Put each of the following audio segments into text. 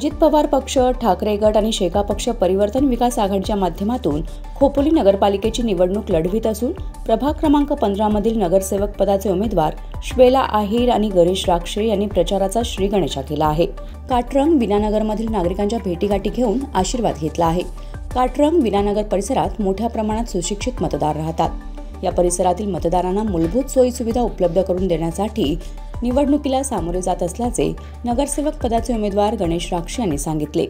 अजित पवार पक्ष, ठाकरे गट आणि शेका पक्ष परिवर्तन विकास आघाडीच्या माध्यमातून खोपोली नगरपालिकेची निवडणूक लढवित असून प्रभाग क्रमांक 15 मधील नगरसेवक पदाचे उमेदवार श्वेला आहिर आणि गणेश राक्षे यांनी प्रचाराचा श्रीगणेशा केला आहे. काटरंग विनानगरमधील नागरिकांच्या भेटीगाठी घेऊन आशीर्वाद घेतला आहे. काटरंग विनानगर परिसरात मोठ्या प्रमाणात सुशिक्षित मतदार राहतात. या परिसरातील मतदारांना मूलभूत सोयी सुविधा उपलब्ध करून देण्यासाठी निवडणुकीला सामोरे जात असल्याचे नगरसेवक पदाचे उमेदवार गणेश राक्षे यांनी सांगितले.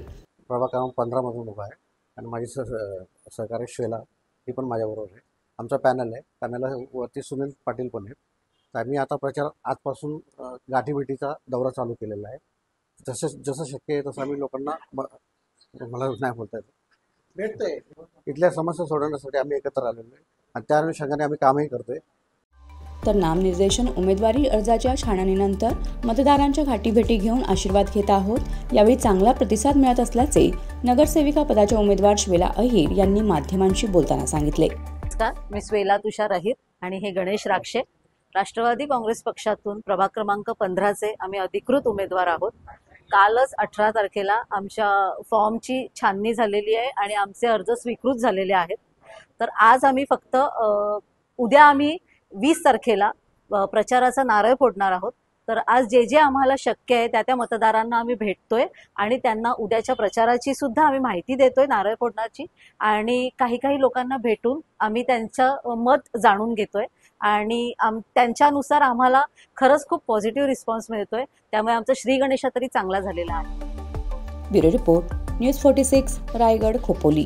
प्रभाग क्रमांक 15 मधून उभा आहे आणि माझी सहकारी श्वेला ही पण माझ्याबरोबर आहे. आमचा पॅनल आहे. पॅनलला वरती सुनील पाटील पण आहेत. तर आम्ही आता प्रचार आजपासून गाठीभेटीचा दौरा चालू केलेला आहे. जसं शक्य आहे तसं आम्ही लोकांना मला नाही बोलता येत भेटतोय इथल्या समस्या सोडवण्यासाठी आम्ही एकत्र आलेलो आहे आणि त्या अनुषंगाने आम्ही कामही करतोय. तर नामनिर्देशन उमेदवारी अर्जाच्या छाननीनंतर मतदारांच्या गाठीभेटी घेऊन आशीर्वाद घेत आहोत. यावेळी चांगला प्रतिसाद मिळत असल्याचे नगरसेविका पदाच्या उमेदवार श्वेला अहिर यांनी माध्यमांशी बोलताना सांगितले. नमस्कार, मी श्वेला तुषार अहिर आणि हे गणेश राक्षे. राष्ट्रवादी काँग्रेस पक्षातून प्रभाग क्रमांक 15चे आम्ही अधिकृत उमेदवार आहोत. कालच 18 तारखेला आमच्या फॉर्मची छाननी झालेली आहे आणि आमचे अर्ज स्वीकृत झालेले आहेत. तर आज आम्ही फक्त उद्या आम्ही 20 तारखेला प्रचाराचा नारळ फोडणार आहोत. तर आज जे जे आम्हाला शक्य आहे त्या मतदारांना आम्ही भेटतोय आणि त्यांना उद्याच्या प्रचाराची सुद्धा आम्ही माहिती देतोय, नारळ फोडण्याची, आणि काही लोकांना भेटून आम्ही त्यांचं मत जाणून घेतोय आणि त्यांच्यानुसार आम्हाला खरंच खूप पॉझिटिव्ह रिस्पॉन्स मिळतोय. त्यामुळे आमचा श्रीगणेशा तरी चांगला झालेला आहे. Bureau report, news 46, Raigad, Khopoli.